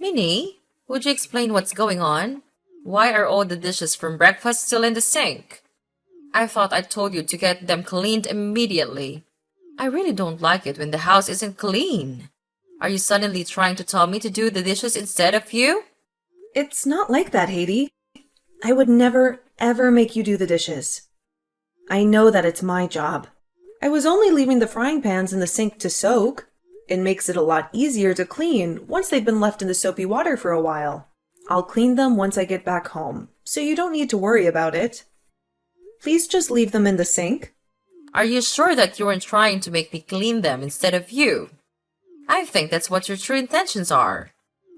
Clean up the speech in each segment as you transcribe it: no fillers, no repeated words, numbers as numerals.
Minnie, would you explain what's going on? Why are all the dishes from breakfast still in the sink? I thought I told you to get them cleaned immediately. I really don't like it when the house isn't clean. Are you suddenly trying to tell me to do the dishes instead of you? It's not like that, Haiti. I would never, ever make you do the dishes. I know that it's my job. I was only leaving the frying pans in the sink to soak. It makes it a lot easier to clean once they've been left in the soapy water for a while. I'll clean them once I get back home, so you don't need to worry about it. Please just leave them in the sink. Are you sure that you weren't trying to make me clean them instead of you? I think that's what your true intentions are.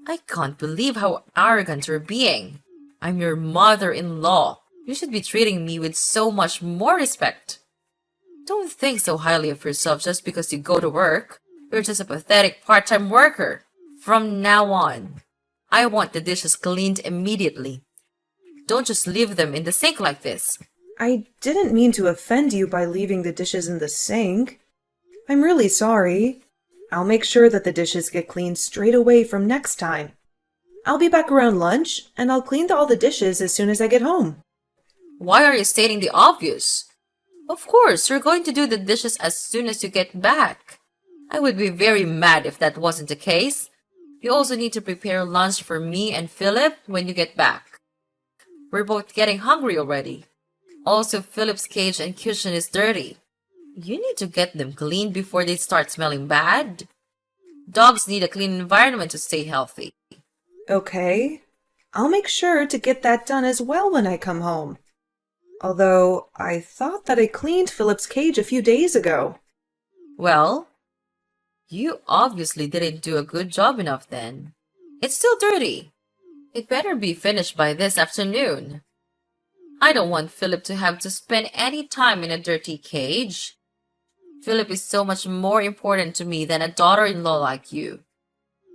I can't believe how arrogant you're being. I'm your mother-in-law. You should be treating me with so much more respect. Don't think so highly of yourself just because you go to work. You're just a pathetic part-time worker. From now on, I want the dishes cleaned immediately. Don't just leave them in the sink like this. I didn't mean to offend you by leaving the dishes in the sink. I'm really sorry. I'll make sure that the dishes get cleaned straight away from next time. I'll be back around lunch, and I'll clean all the dishes as soon as I get home. Why are you stating the obvious? Of course, you're going to do the dishes as soon as you get back. I would be very mad if that wasn't the case. You also need to prepare lunch for me and Philip when you get back. We're both getting hungry already. Also, Philip's cage and cushion is dirty. You need to get them cleaned before they start smelling bad. Dogs need a clean environment to stay healthy. Okay. I'll make sure to get that done as well when I come home. Although, I thought that I cleaned Philip's cage a few days ago. Well, you obviously didn't do a good job enough then. It's still dirty. It better be finished by this afternoon. I don't want Philip to have to spend any time in a dirty cage. Philip is so much more important to me than a daughter-in-law like you.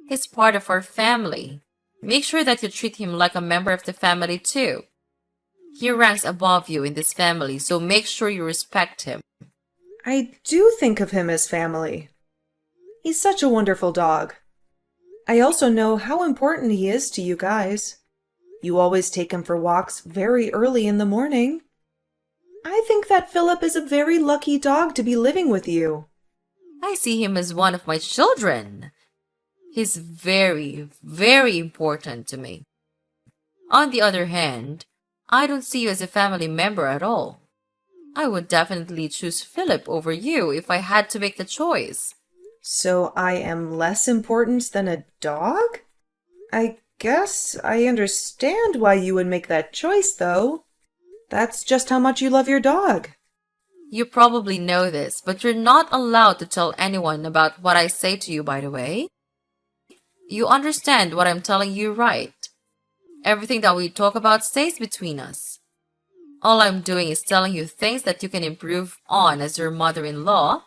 He's part of our family. Make sure that you treat him like a member of the family too. He ranks above you in this family, so make sure you respect him. I do think of him as family. He's such a wonderful dog. I also know how important he is to you guys. You always take him for walks very early in the morning. I think that Philip is a very lucky dog to be living with you. I see him as one of my children. He's very, very important to me. On the other hand, I don't see you as a family member at all. I would definitely choose Philip over you if I had to make the choice. So I am less important than a dog? I guess I understand why you would make that choice, though. That's just how much you love your dog. You probably know this, but you're not allowed to tell anyone about what I say to you, by the way. You understand what I'm telling you, right? Everything that we talk about stays between us. All I'm doing is telling you things that you can improve on as your mother-in-law.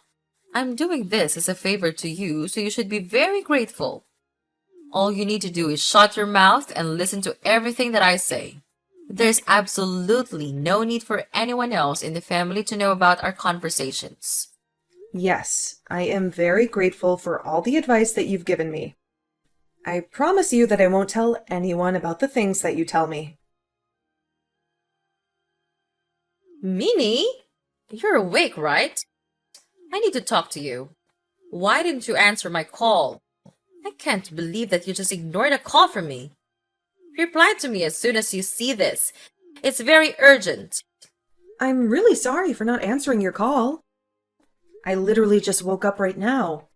I'm doing this as a favor to you, so you should be very grateful. All you need to do is shut your mouth and listen to everything that I say. There's absolutely no need for anyone else in the family to know about our conversations. Yes, I am very grateful for all the advice that you've given me. I promise you that I won't tell anyone about the things that you tell me. Minnie? You're awake, right? I need to talk to you. Why didn't you answer my call? I can't believe that you just ignored a call from me. Reply to me as soon as you see this. It's very urgent. I'm really sorry for not answering your call. I literally just woke up right now.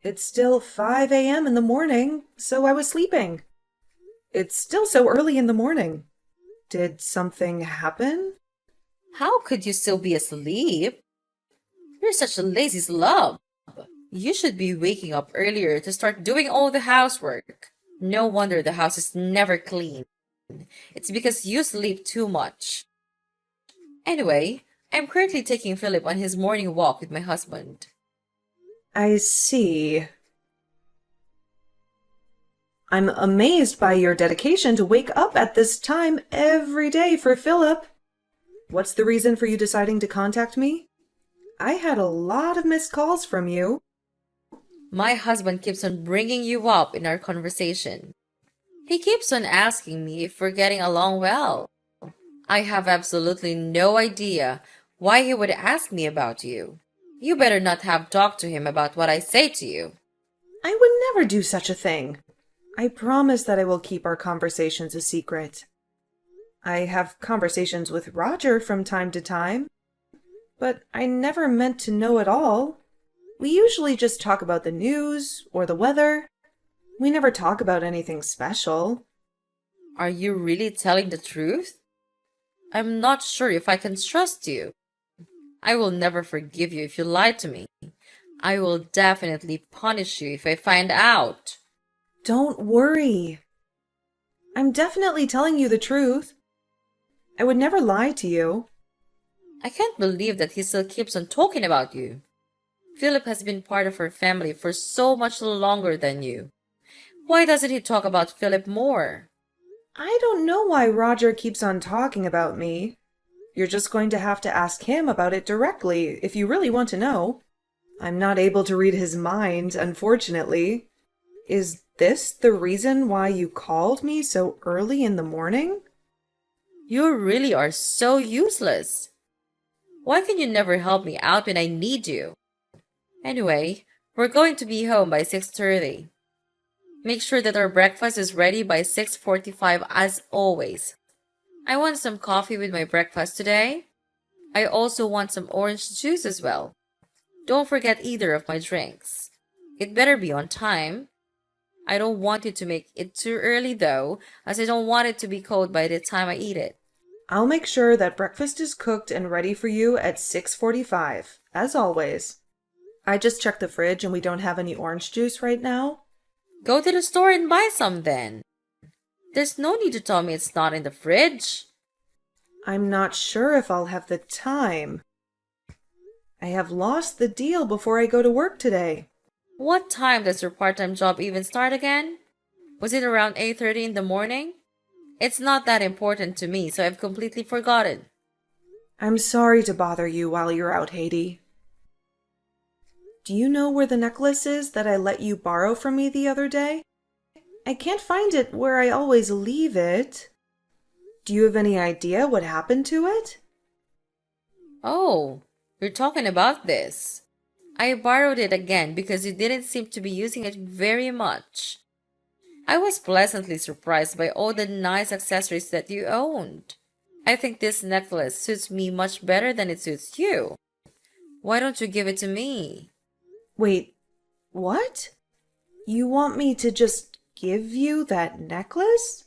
It's still 5 a.m. in the morning, so I was sleeping. It's still so early in the morning. Did something happen? How could you still be asleep? You're such a lazy slob. You should be waking up earlier to start doing all the housework. No wonder the house is never clean. It's because you sleep too much. Anyway, I'm currently taking Philip on his morning walk with my husband. I see. I'm amazed by your dedication to wake up at this time every day for Philip. What's the reason for you deciding to contact me? I had a lot of missed calls from you. My husband keeps on bringing you up in our conversation. He keeps on asking me if we're getting along well. I have absolutely no idea why he would ask me about you. You better not have talked to him about what I say to you. I would never do such a thing. I promise that I will keep our conversations a secret. I have conversations with Roger from time to time, but I never meant to know it all. We usually just talk about the news or the weather. We never talk about anything special. Are you really telling the truth? I'm not sure if I can trust you. I will never forgive you if you lie to me. I will definitely punish you if I find out. Don't worry. I'm definitely telling you the truth. I would never lie to you. I can't believe that he still keeps on talking about you. Philip has been part of our family for so much longer than you. Why doesn't he talk about Philip more? I don't know why Roger keeps on talking about me. You're just going to have to ask him about it directly if you really want to know. I'm not able to read his mind, unfortunately. Is this the reason why you called me so early in the morning? You really are so useless. Why can you never help me out when I need you? Anyway, we're going to be home by 6:30. Make sure that our breakfast is ready by 6:45 as always. I want some coffee with my breakfast today. I also want some orange juice as well. Don't forget either of my drinks. It better be on time. I don't want you to make it too early though, as I don't want it to be cold by the time I eat it. I'll make sure that breakfast is cooked and ready for you at 6:45, as always. I just checked the fridge and we don't have any orange juice right now. Go to the store and buy some then. There's no need to tell me it's not in the fridge. I'm not sure if I'll have the time. I have lost the deal before I go to work today. What time does your part-time job even start again? Was it around 8:30 in the morning? It's not that important to me, so I've completely forgotten. I'm sorry to bother you while you're out, Haiti. Do you know where the necklace is that I let you borrow from me the other day? I can't find it where I always leave it. Do you have any idea what happened to it? Oh, you're talking about this. I borrowed it again because you didn't seem to be using it very much. I was pleasantly surprised by all the nice accessories that you owned. I think this necklace suits me much better than it suits you. Why don't you give it to me? Wait, what? You want me to just give you that necklace?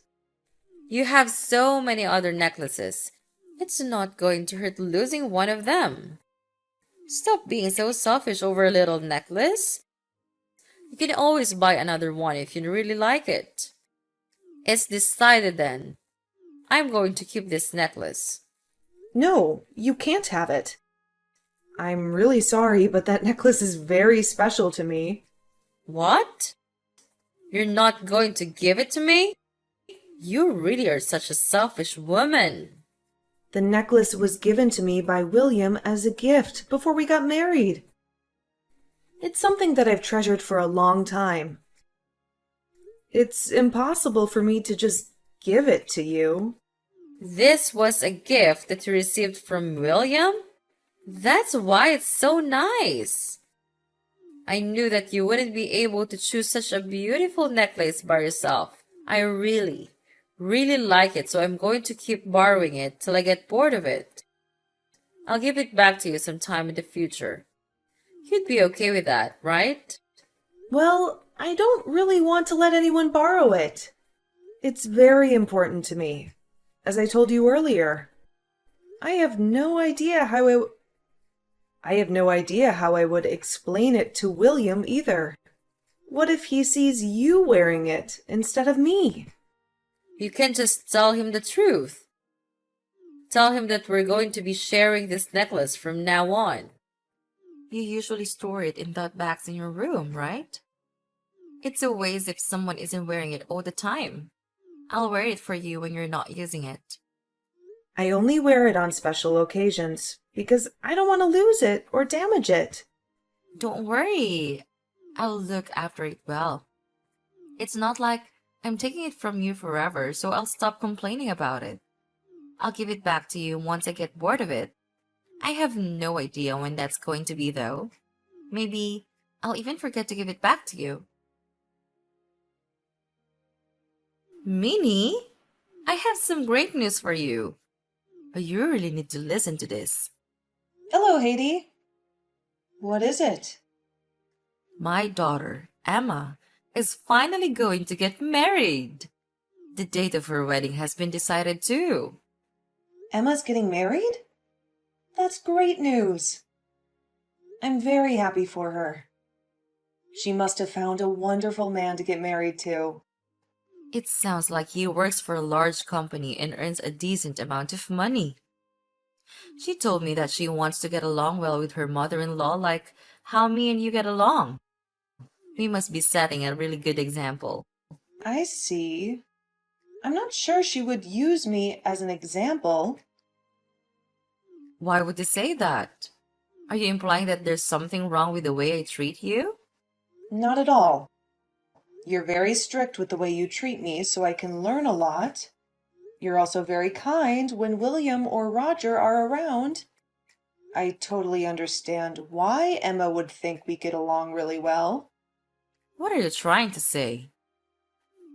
You have so many other necklaces. It's not going to hurt losing one of them. Stop being so selfish over a little necklace. You can always buy another one if you really like it. It's decided then. I'm going to keep this necklace. No, you can't have it. I'm really sorry, but that necklace is very special to me. What? You're not going to give it to me? You really are such a selfish woman. The necklace was given to me by William as a gift before we got married. It's something that I've treasured for a long time. It's impossible for me to just give it to you. This was a gift that you received from William? That's why it's so nice. I knew that you wouldn't be able to choose such a beautiful necklace by yourself. I really like it, so I'm going to keep borrowing it till I get bored of it. I'll give it back to you sometime in the future. You'd be okay with that, right? Well, I don't really want to let anyone borrow it. It's very important to me, as I told you earlier. I have no idea how I would explain it to William either. What if he sees you wearing it instead of me? You can just tell him the truth. Tell him that we're going to be sharing this necklace from now on. You usually store it in that bags in your room, right? It's a waste if someone isn't wearing it all the time. I'll wear it for you when you're not using it. I only wear it on special occasions because I don't want to lose it or damage it. Don't worry. I'll look after it well. It's not like I'm taking it from you forever, so I'll stop complaining about it. I'll give it back to you once I get bored of it. I have no idea when that's going to be, though. Maybe I'll even forget to give it back to you. Minnie, I have some great news for you. But you really need to listen to this. Hello, Haiti. What is it? My daughter, Emma, is finally going to get married. The date of her wedding has been decided too. Emma's getting married? That's great news. I'm very happy for her. She must have found a wonderful man to get married to. It sounds like he works for a large company and earns a decent amount of money. She told me that she wants to get along well with her mother-in-law like how me and you get along. We must be setting a really good example. I see. I'm not sure she would use me as an example. Why would you say that? Are you implying that there's something wrong with the way I treat you? Not at all. You're very strict with the way you treat me, so I can learn a lot. You're also very kind when William or Roger are around. I totally understand why Emma would think we get along really well. What are you trying to say?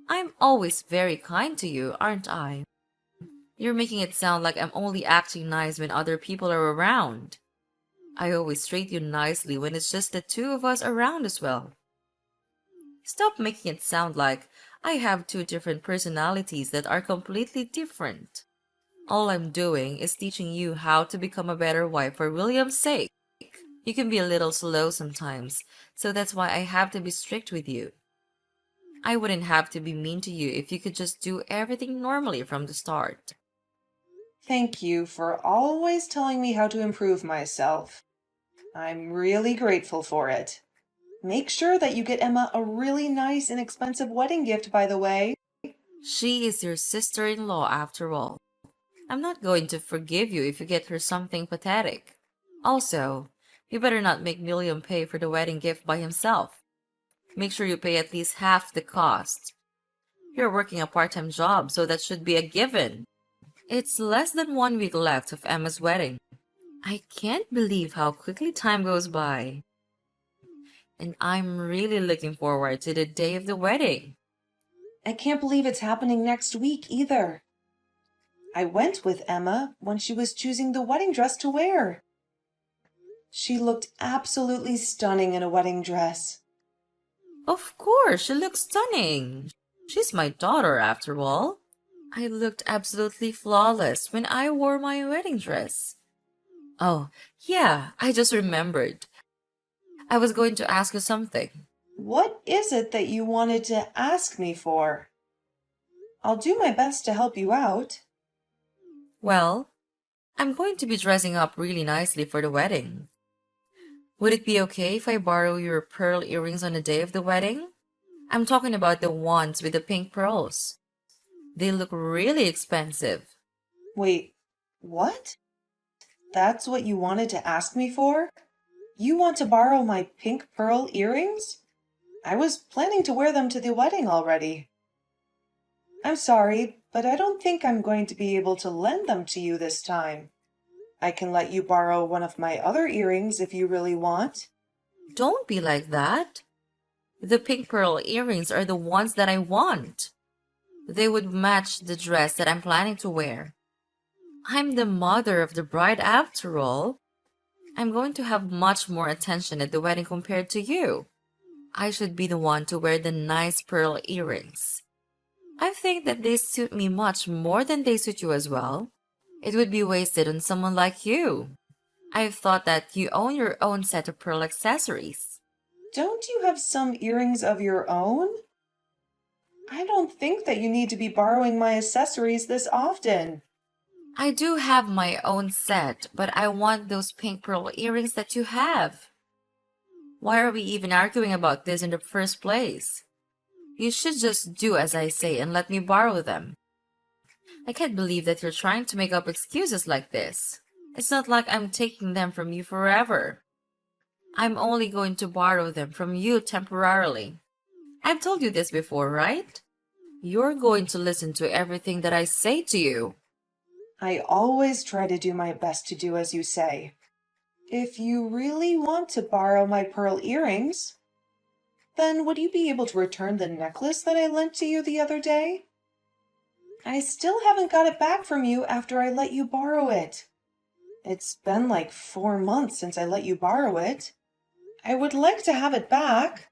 I'm always very kind to you, aren't I? You're making it sound like I'm only acting nice when other people are around. I always treat you nicely when it's just the two of us around as well. Stop making it sound like I have two different personalities that are completely different. All I'm doing is teaching you how to become a better wife for William's sake. You can be a little slow sometimes, so that's why I have to be strict with you. I wouldn't have to be mean to you if you could just do everything normally from the start. Thank you for always telling me how to improve myself. I'm really grateful for it. Make sure that you get Emma a really nice and expensive wedding gift, by the way. She is your sister-in-law after all. I'm not going to forgive you if you get her something pathetic. Also, you better not make William pay for the wedding gift by himself. Make sure you pay at least half the cost. You're working a part-time job, so that should be a given. It's less than 1 week left of Emma's wedding. I can't believe how quickly time goes by. And I'm really looking forward to the day of the wedding. I can't believe it's happening next week either. I went with Emma when she was choosing the wedding dress to wear. She looked absolutely stunning in a wedding dress. Of course, she looks stunning. She's my daughter after all. I looked absolutely flawless when I wore my wedding dress. Oh, yeah, I just remembered. I was going to ask you something. What is it that you wanted to ask me for? I'll do my best to help you out. Well, I'm going to be dressing up really nicely for the wedding. Would it be okay if I borrow your pearl earrings on the day of the wedding? I'm talking about the ones with the pink pearls. They look really expensive. Wait, what? That's what you wanted to ask me for? You want to borrow my pink pearl earrings? I was planning to wear them to the wedding already. I'm sorry, but I don't think I'm going to be able to lend them to you this time. I can let you borrow one of my other earrings if you really want. Don't be like that. The pink pearl earrings are the ones that I want. They would match the dress that I'm planning to wear. I'm the mother of the bride after all. I'm going to have much more attention at the wedding compared to you. I should be the one to wear the nice pearl earrings. I think that they suit me much more than they suit you as well. It would be wasted on someone like you. I've thought that you own your own set of pearl accessories. Don't you have some earrings of your own? I don't think that you need to be borrowing my accessories this often. I do have my own set, but I want those pink pearl earrings that you have. Why are we even arguing about this in the first place? You should just do as I say and let me borrow them. I can't believe that you're trying to make up excuses like this. It's not like I'm taking them from you forever. I'm only going to borrow them from you temporarily. I've told you this before, right? You're going to listen to everything that I say to you. I always try to do my best to do as you say. If you really want to borrow my pearl earrings, then would you be able to return the necklace that I lent to you the other day? I still haven't got it back from you after I let you borrow it. It's been like 4 months since I let you borrow it. I would like to have it back.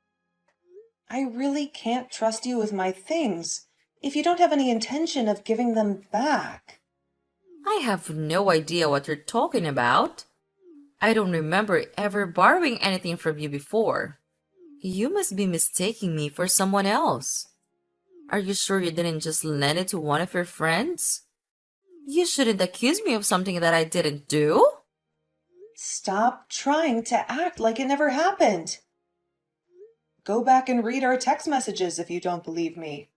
I really can't trust you with my things if you don't have any intention of giving them back. I have no idea what you're talking about. I don't remember ever borrowing anything from you before. You must be mistaking me for someone else. Are you sure you didn't just lend it to one of your friends? You shouldn't accuse me of something that I didn't do. Stop trying to act like it never happened. Go back and read our text messages if you don't believe me.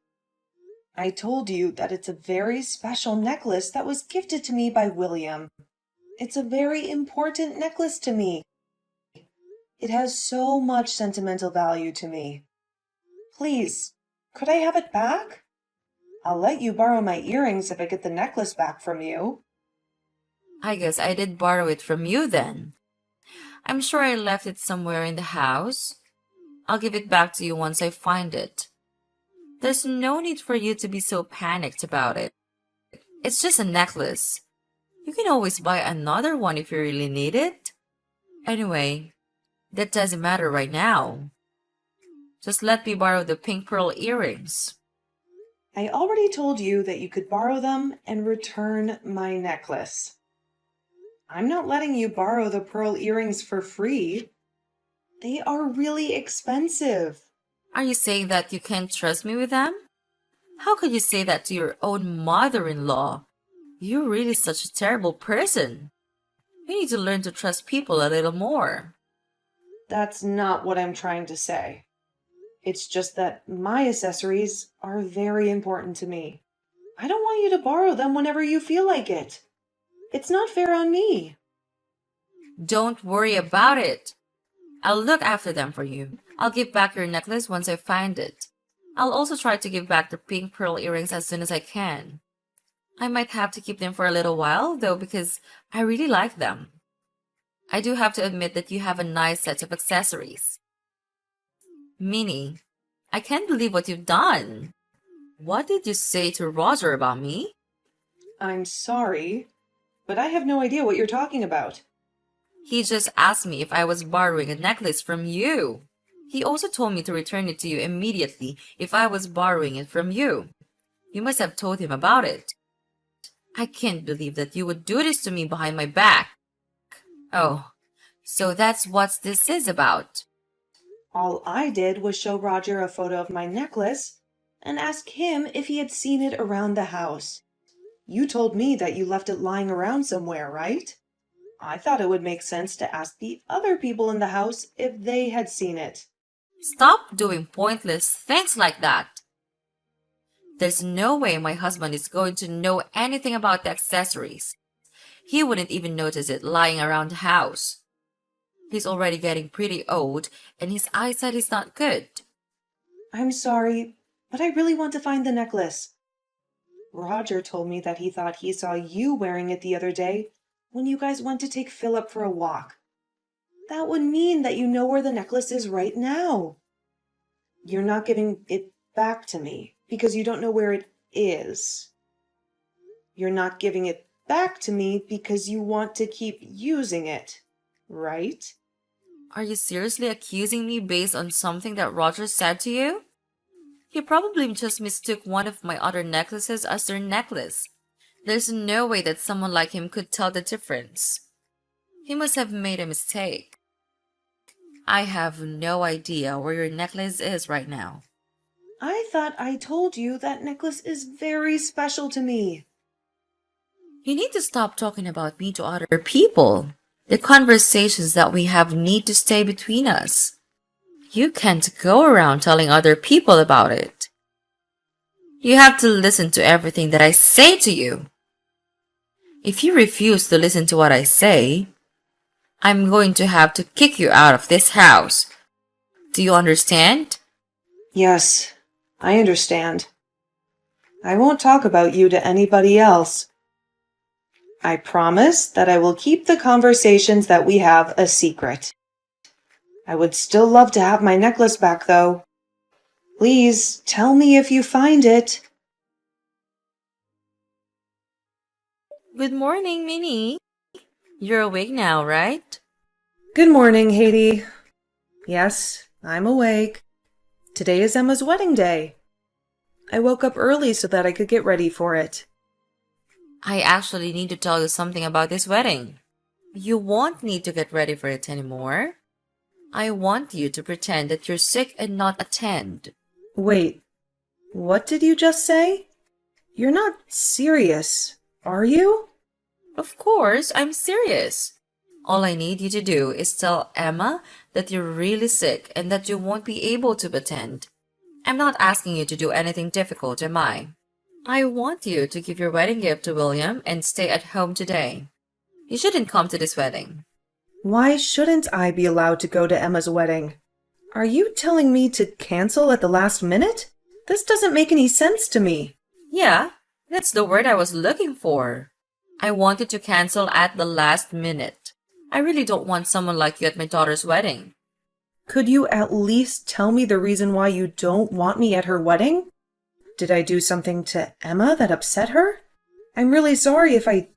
I told you that it's a very special necklace that was gifted to me by William. It's a very important necklace to me. It has so much sentimental value to me. Please, could I have it back? I'll let you borrow my earrings if I get the necklace back from you. I guess I did borrow it from you then. I'm sure I left it somewhere in the house. I'll give it back to you once I find it. There's no need for you to be so panicked about it. It's just a necklace. You can always buy another one if you really need it. Anyway, that doesn't matter right now. Just let me borrow the pink pearl earrings. I already told you that you could borrow them and return my necklace. I'm not letting you borrow the pearl earrings for free. They are really expensive. Are you saying that you can't trust me with them? How could you say that to your own mother-in-law? You're really such a terrible person. You need to learn to trust people a little more. That's not what I'm trying to say. It's just that my accessories are very important to me. I don't want you to borrow them whenever you feel like it. It's not fair on me. Don't worry about it. I'll look after them for you. I'll give back your necklace once I find it. I'll also try to give back the pink pearl earrings as soon as I can. I might have to keep them for a little while, though, because I really like them. I do have to admit that you have a nice set of accessories. Minnie, I can't believe what you've done. What did you say to Roger about me? I'm sorry, but I have no idea what you're talking about. He just asked me if I was borrowing a necklace from you. He also told me to return it to you immediately if I was borrowing it from you. You must have told him about it. I can't believe that you would do this to me behind my back. Oh, so that's what this is about. All I did was show Roger a photo of my necklace and ask him if he had seen it around the house. You told me that you left it lying around somewhere, right? I thought it would make sense to ask the other people in the house if they had seen it. Stop doing pointless things like that. There's no way my husband is going to know anything about the accessories. He wouldn't even notice it lying around the house. He's already getting pretty old, and his eyesight is not good. I'm sorry, but I really want to find the necklace. Roger told me that he thought he saw you wearing it the other day when you guys went to take Philip for a walk. That would mean that you know where the necklace is right now. You're not giving it back to me because you don't know where it is. You're not giving it back to me because you want to keep using it, right? Are you seriously accusing me based on something that Roger said to you? He probably just mistook one of my other necklaces as their necklace. There's no way that someone like him could tell the difference. He must have made a mistake. I have no idea where your necklace is right now. I thought I told you that necklace is very special to me. You need to stop talking about me to other people. The conversations that we have need to stay between us. You can't go around telling other people about it. You have to listen to everything that I say to you. If you refuse to listen to what I say, I'm going to have to kick you out of this house. Do you understand? Yes, I understand. I won't talk about you to anybody else. I promise that I will keep the conversations that we have a secret. I would still love to have my necklace back, though. Please tell me if you find it. Good morning, Minnie. You're awake now, right? Good morning, Haiti. Yes, I'm awake. Today is Emma's wedding day. I woke up early so that I could get ready for it. I actually need to tell you something about this wedding. You won't need to get ready for it anymore. I want you to pretend that you're sick and not attend. Wait, what did you just say? You're not serious, are you? Of course, I'm serious. All I need you to do is tell Emma that you're really sick and that you won't be able to attend. I'm not asking you to do anything difficult, am I? I want you to give your wedding gift to William and stay at home today. You shouldn't come to this wedding. Why shouldn't I be allowed to go to Emma's wedding? Are you telling me to cancel at the last minute? This doesn't make any sense to me. Yeah, that's the word I was looking for. I wanted to cancel at the last minute. I really don't want someone like you at my daughter's wedding. Could you at least tell me the reason why you don't want me at her wedding? Did I do something to Emma that upset her? I'm really sorry if I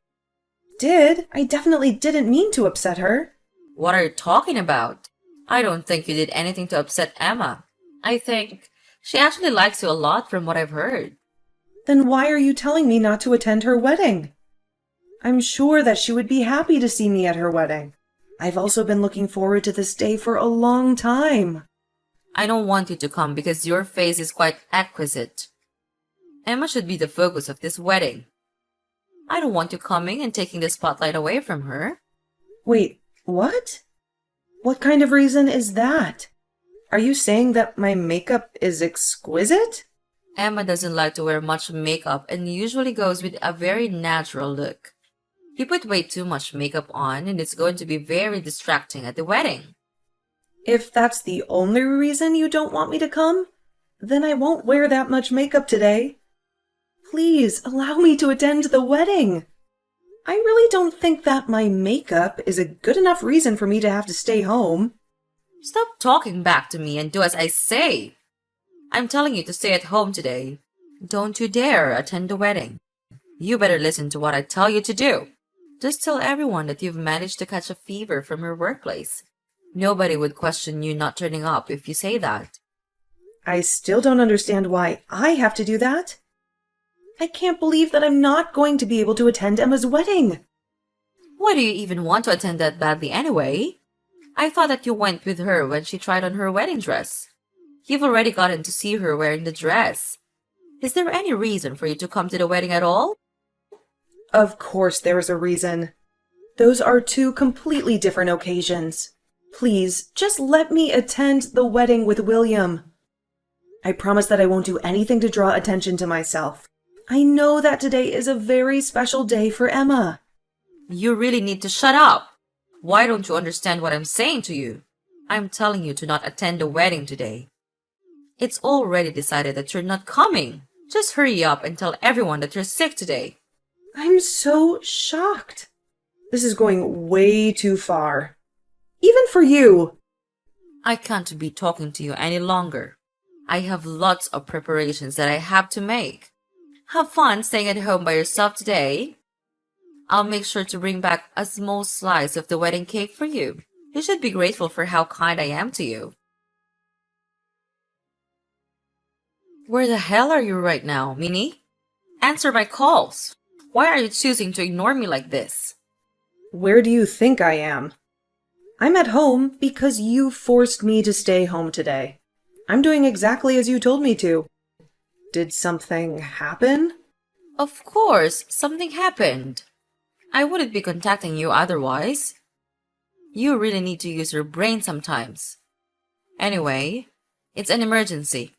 did. I definitely didn't mean to upset her. What are you talking about? I don't think you did anything to upset Emma. I think she actually likes you a lot from what I've heard. Then why are you telling me not to attend her wedding? I'm sure that she would be happy to see me at her wedding. I've also been looking forward to this day for a long time. I don't want you to come because your face is quite exquisite. Emma should be the focus of this wedding. I don't want you coming and taking the spotlight away from her. Wait, what? What kind of reason is that? Are you saying that my makeup is exquisite? Emma doesn't like to wear much makeup and usually goes with a very natural look. You put way too much makeup on and it's going to be very distracting at the wedding. If that's the only reason you don't want me to come, then I won't wear that much makeup today. Please allow me to attend the wedding. I really don't think that my makeup is a good enough reason for me to have to stay home. Stop talking back to me and do as I say. I'm telling you to stay at home today. Don't you dare attend the wedding. You better listen to what I tell you to do. Just tell everyone that you've managed to catch a fever from your workplace. Nobody would question you not turning up if you say that. I still don't understand why I have to do that. I can't believe that I'm not going to be able to attend Emma's wedding. Why do you even want to attend that badly anyway? I thought that you went with her when she tried on her wedding dress. You've already gotten to see her wearing the dress. Is there any reason for you to come to the wedding at all? Of course there is a reason. Those are two completely different occasions. Please, just let me attend the wedding with William. I promise that I won't do anything to draw attention to myself. I know that today is a very special day for Emma. You really need to shut up. Why don't you understand what I'm saying to you? I'm telling you to not attend the wedding today. It's already decided that you're not coming. Just hurry up and tell everyone that you're sick today. I'm so shocked. This is going way too far. Even for you. I can't be talking to you any longer. I have lots of preparations that I have to make. Have fun staying at home by yourself today. I'll make sure to bring back a small slice of the wedding cake for you. You should be grateful for how kind I am to you. Where the hell are you right now, Minnie? Answer my calls. Why are you choosing to ignore me like this? Where do you think I am? I'm at home because you forced me to stay home today. I'm doing exactly as you told me to. Did something happen? Of course, something happened. I wouldn't be contacting you otherwise. You really need to use your brain sometimes. Anyway, it's an emergency.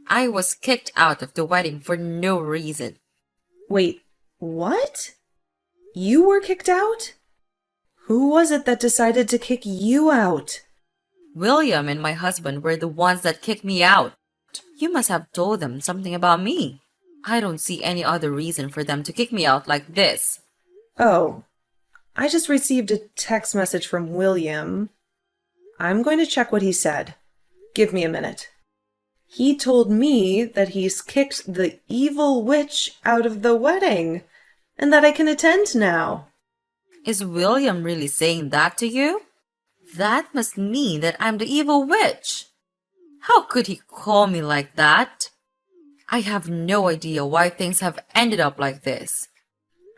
I was kicked out of the wedding for no reason. Wait, what? You were kicked out? Who was it that decided to kick you out? William and my husband were the ones that kicked me out. You must have told them something about me. I don't see any other reason for them to kick me out like this. Oh, I just received a text message from William. I'm going to check what he said. Give me a minute. He told me that he's kicked the evil witch out of the wedding and that I can attend now. Is William really saying that to you? That must mean that I'm the evil witch. How could he call me like that? I have no idea why things have ended up like this.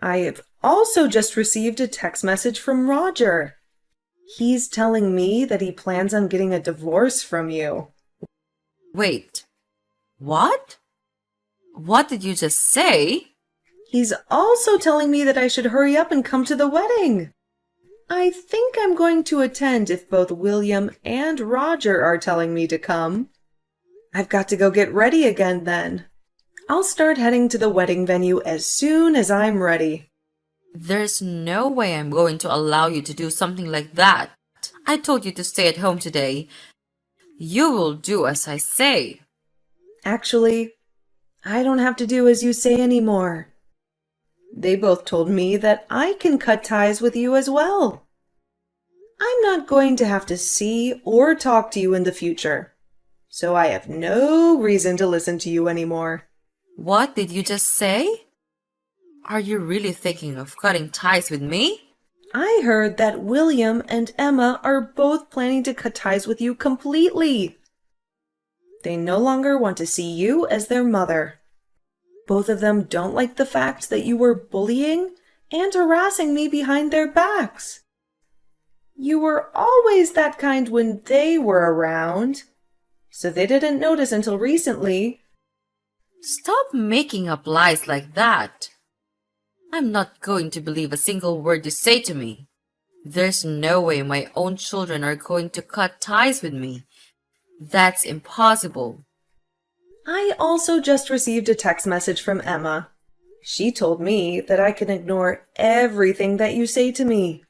I have also just received a text message from Roger. He's telling me that he plans on getting a divorce from you. Wait, what? What did you just say? He's also telling me that I should hurry up and come to the wedding. I think I'm going to attend if both William and Roger are telling me to come. I've got to go get ready again then. I'll start heading to the wedding venue as soon as I'm ready. There's no way I'm going to allow you to do something like that. I told you to stay at home today. You will do as I say. Actually, I don't have to do as you say anymore. They both told me that I can cut ties with you as well. I'm not going to have to see or talk to you in the future, so I have no reason to listen to you anymore. What did you just say? Are you really thinking of cutting ties with me? I heard that William and Emma are both planning to cut ties with you completely. They no longer want to see you as their mother. Both of them don't like the fact that you were bullying and harassing me behind their backs. You were always that kind when they were around, so they didn't notice until recently. Stop making up lies like that. I'm not going to believe a single word you say to me. There's no way my own children are going to cut ties with me. That's impossible. I also just received a text message from Emma. She told me that I can ignore everything that you say to me.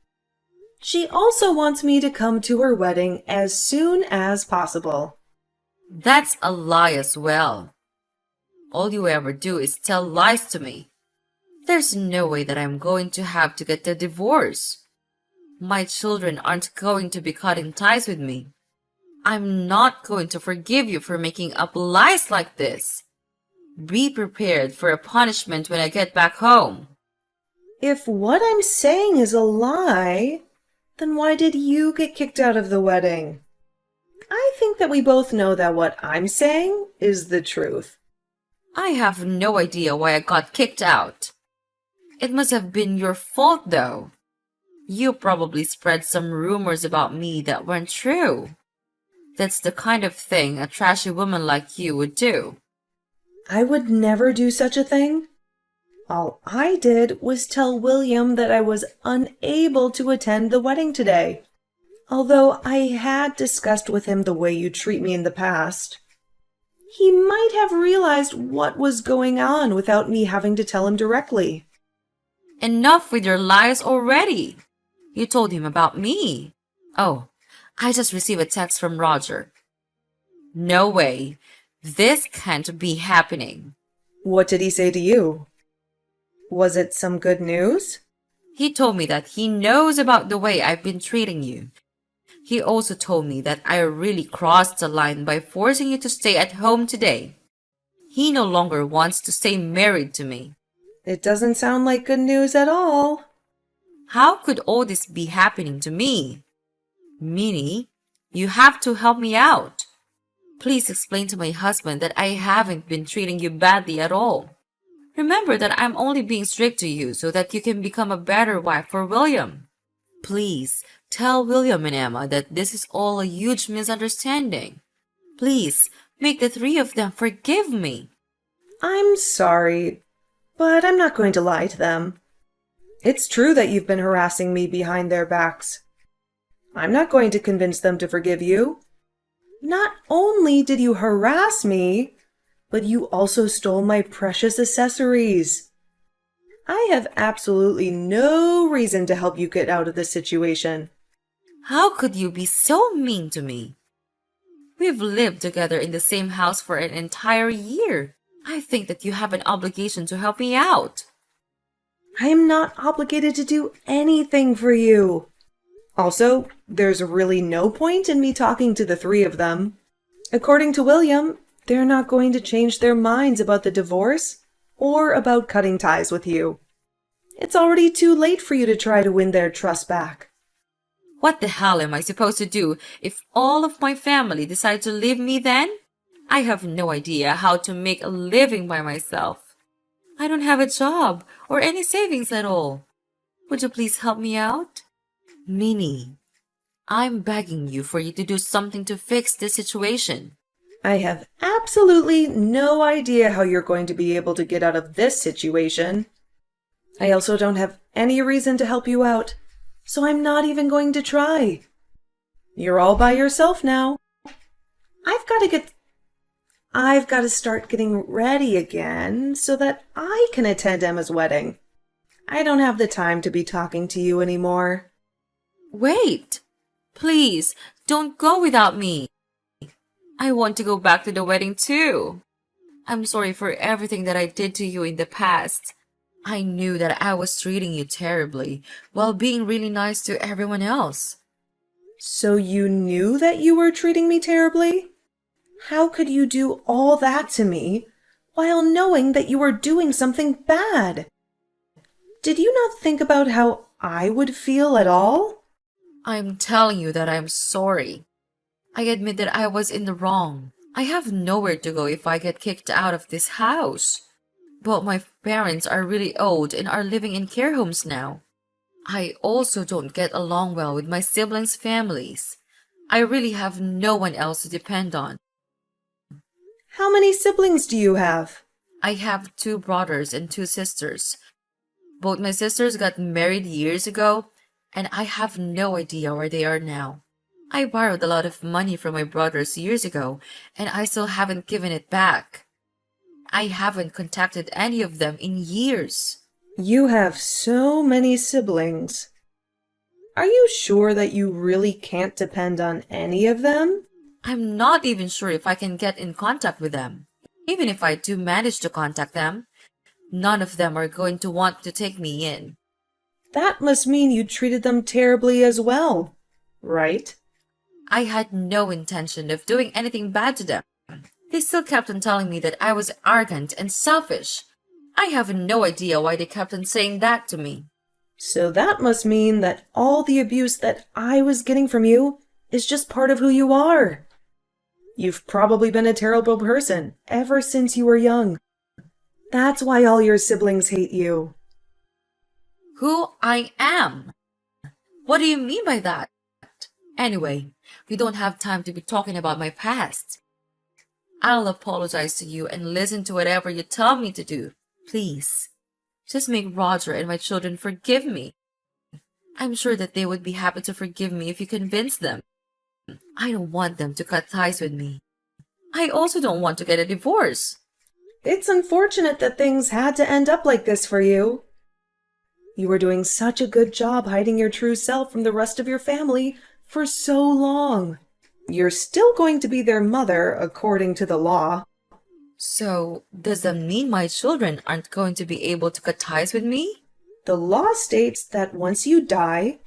She also wants me to come to her wedding as soon as possible. That's a lie as well. All you ever do is tell lies to me. There's no way that I'm going to have to get a divorce. My children aren't going to be cutting ties with me. I'm not going to forgive you for making up lies like this. Be prepared for a punishment when I get back home. If what I'm saying is a lie, then why did you get kicked out of the wedding? I think that we both know that what I'm saying is the truth. I have no idea why I got kicked out. It must have been your fault, though. You probably spread some rumors about me that weren't true. That's the kind of thing a trashy woman like you would do. I would never do such a thing. All I did was tell William that I was unable to attend the wedding today, although I had discussed with him the way you treat me in the past. He might have realized what was going on without me having to tell him directly. Enough with your lies already. You told him about me. Oh, I just received a text from Roger. No way. This can't be happening. What did he say to you? Was it some good news? He told me that he knows about the way I've been treating you. He also told me that I really crossed the line by forcing you to stay at home today. He no longer wants to stay married to me. It doesn't sound like good news at all. How could all this be happening to me? Minnie, you have to help me out. Please explain to my husband that I haven't been treating you badly at all. Remember that I'm only being strict to you so that you can become a better wife for William. Please tell William and Emma that this is all a huge misunderstanding. Please make the three of them forgive me. I'm sorry, but I'm not going to lie to them. It's true that you've been harassing me behind their backs. I'm not going to convince them to forgive you. Not only did you harass me, but you also stole my precious accessories. I have absolutely no reason to help you get out of this situation. How could you be so mean to me? We've lived together in the same house for an entire year. I think that you have an obligation to help me out. I am not obligated to do anything for you. Also, there's really no point in me talking to the three of them. According to William, they're not going to change their minds about the divorce or about cutting ties with you. It's already too late for you to try to win their trust back. What the hell am I supposed to do if all of my family decide to leave me then? I have no idea how to make a living by myself. I don't have a job or any savings at all. Would you please help me out? Minnie, I'm begging you for you to do something to fix this situation. I have absolutely no idea how you're going to be able to get out of this situation. I also don't have any reason to help you out, so I'm not even going to try. You're all by yourself now. I've got to start getting ready again so that I can attend Emma's wedding. I don't have the time to be talking to you anymore. Wait! Please, don't go without me. I want to go back to the wedding too. I'm sorry for everything that I did to you in the past. I knew that I was treating you terribly while being really nice to everyone else. So you knew that you were treating me terribly? How could you do all that to me while knowing that you were doing something bad? Did you not think about how I would feel at all? I'm telling you that I'm sorry. I admit that I was in the wrong. I have nowhere to go if I get kicked out of this house. But my parents are really old and are living in care homes now. I also don't get along well with my siblings' families. I really have no one else to depend on. How many siblings do you have? I have 2 brothers and 2 sisters. Both my sisters got married years ago, and I have no idea where they are now. I borrowed a lot of money from my brothers years ago, and I still haven't given it back. I haven't contacted any of them in years. You have so many siblings. Are you sure that you really can't depend on any of them? I'm not even sure if I can get in contact with them. Even if I do manage to contact them, none of them are going to want to take me in. That must mean you treated them terribly as well, right? I had no intention of doing anything bad to them. They still kept on telling me that I was arrogant and selfish. I have no idea why they kept on saying that to me. So that must mean that all the abuse that I was getting from you is just part of who you are. You've probably been a terrible person ever since you were young. That's why all your siblings hate you. Who I am? What do you mean by that? Anyway, we don't have time to be talking about my past. I'll apologize to you and listen to whatever you tell me to do. Please, just make Roger and my children forgive me. I'm sure that they would be happy to forgive me if you convince them. I don't want them to cut ties with me. I also don't want to get a divorce. It's unfortunate that things had to end up like this for you. You were doing such a good job hiding your true self from the rest of your family for so long. You're still going to be their mother, according to the law. So, does that mean my children aren't going to be able to cut ties with me? The law states that once you die,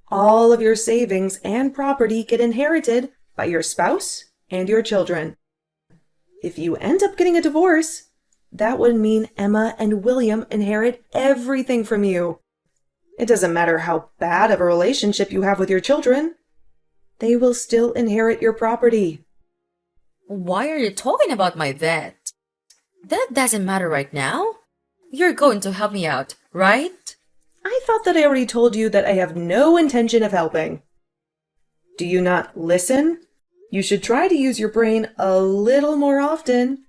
all of your savings and property get inherited by your spouse and your children. If you end up getting a divorce, that would mean Emma and William inherit everything from you. It doesn't matter how bad of a relationship you have with your children. They will still inherit your property. Why are you talking about my vet? That doesn't matter right now. You're going to help me out, right? I thought that I already told you that I have no intention of helping. Do you not listen? You should try to use your brain a little more often.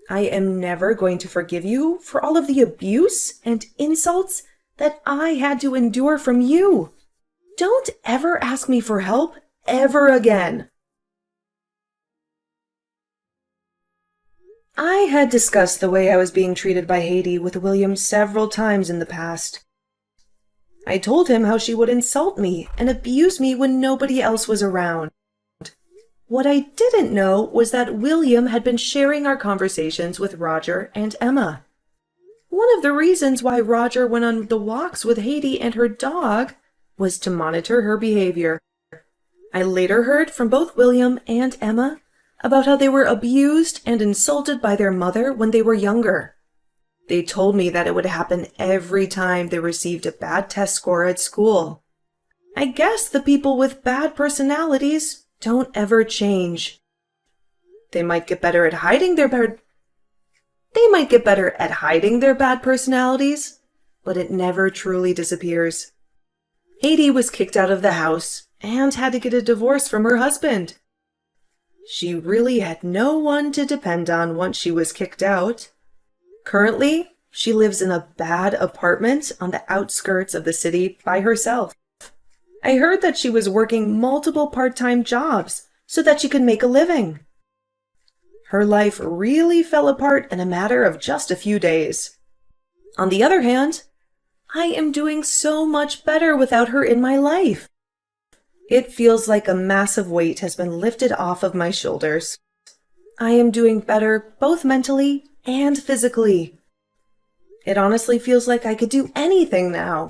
I am never going to forgive you for all of the abuse and insults that I had to endure from you. Don't ever ask me for help ever again. I had discussed the way I was being treated by Haiti with William several times in the past. I told him how she would insult me and abuse me when nobody else was around. What I didn't know was that William had been sharing our conversations with Roger and Emma. One of the reasons why Roger went on the walks with Haiti and her dog was to monitor her behavior. I later heard from both William and Emma about how they were abused and insulted by their mother when they were younger. They told me that it would happen every time they received a bad test score at school. I guess the people with bad personalities don't ever change. They might get better at hiding their bad personalities, but it never truly disappears. Haiti was kicked out of the house and had to get a divorce from her husband. She really had no one to depend on once she was kicked out. Currently, she lives in a bad apartment on the outskirts of the city by herself. I heard that she was working multiple part-time jobs so that she could make a living. Her life really fell apart in a matter of just a few days. On the other hand, I am doing so much better without her in my life. It feels like a massive weight has been lifted off of my shoulders. I am doing better both mentally and physically. It honestly feels like I could do anything now.